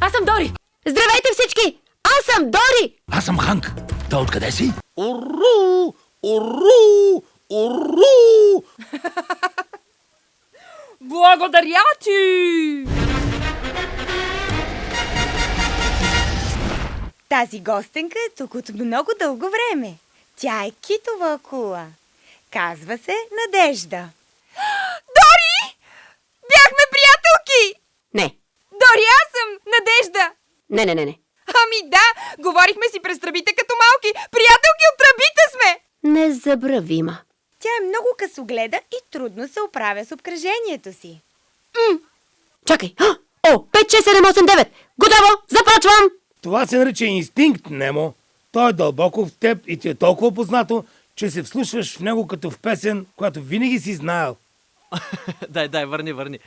Аз съм Дори! Здравейте всички! Аз съм Дори! Аз съм Ханк. Та откъде си? Уру! Уру! Уру! Благодаря ти! Тази гостенка е тук от много дълго време. Тя е китова акула. Казва се Надежда. Дори! Бяхме приятелки! Не. Дори, аз съм Надежда! Не. Ами да, говорихме си през тръбите като малки. Приятелки от тръбите сме! Незабравима. Тя е много късогледа и трудно се оправя с обкръжението си. Чакай. О, 5, 6, 7, 8, 9. Готово! Започвам! Това се нарича инстинкт, Немо. Той е дълбоко в теб и ти е толкова познато, че се вслушваш в него като в песен, която винаги си знаел. Дай, върни.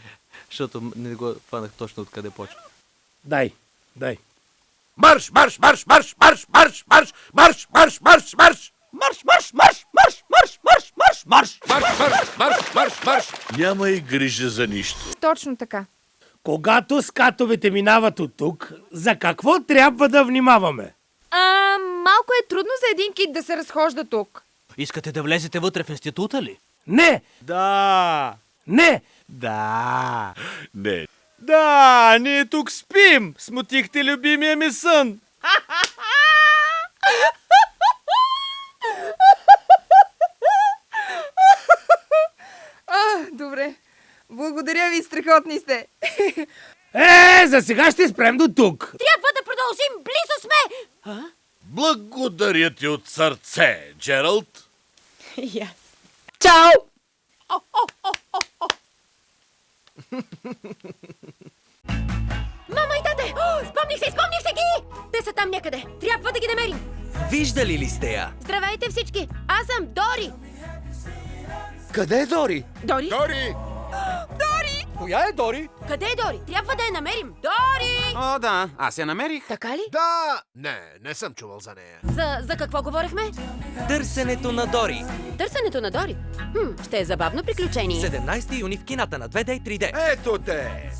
Защото не го хванах точно откъде почва. Дай. Марш, марш, марш, марш, марш, марш, марш, марш, марш, марш, марш! Марш, марш, марш, марш, марш, марш, марш, марш! Марш, марш, марш, марш, марш! Нямай грижа за нищо. Точно така. Когато скатовете минават от тук, за какво трябва да внимаваме? Малко е трудно за един кит да се разхожда тук. Искате да влезете вътре в института ли? Не! Да! Не! Да! Не. Да, ние тук спим! Смутихте любимия ми сън! Добре. Благодаря ви, страхотни сте. За сега ще спрем до тук. Трябва да продължим! Близо сме! Благодаря ти от сърце, Джералд. И аз. Чао! Мама и тате! Спомних се ги! Те са там някъде. Трябва да ги намерим. Виждали ли сте я? Здравейте всички! Аз съм Дори! Къде е Дори? Дори? Дори! Коя е Дори? Къде е Дори? Трябва да я намерим. Дори! О, да, аз я намерих. Така ли? Да! Не съм чувал за нея. За какво говорихме? Търсенето на Дори. Търсенето на Дори. Ще е забавно приключение. 17 юни в кината на 2D и 3D. Ето те!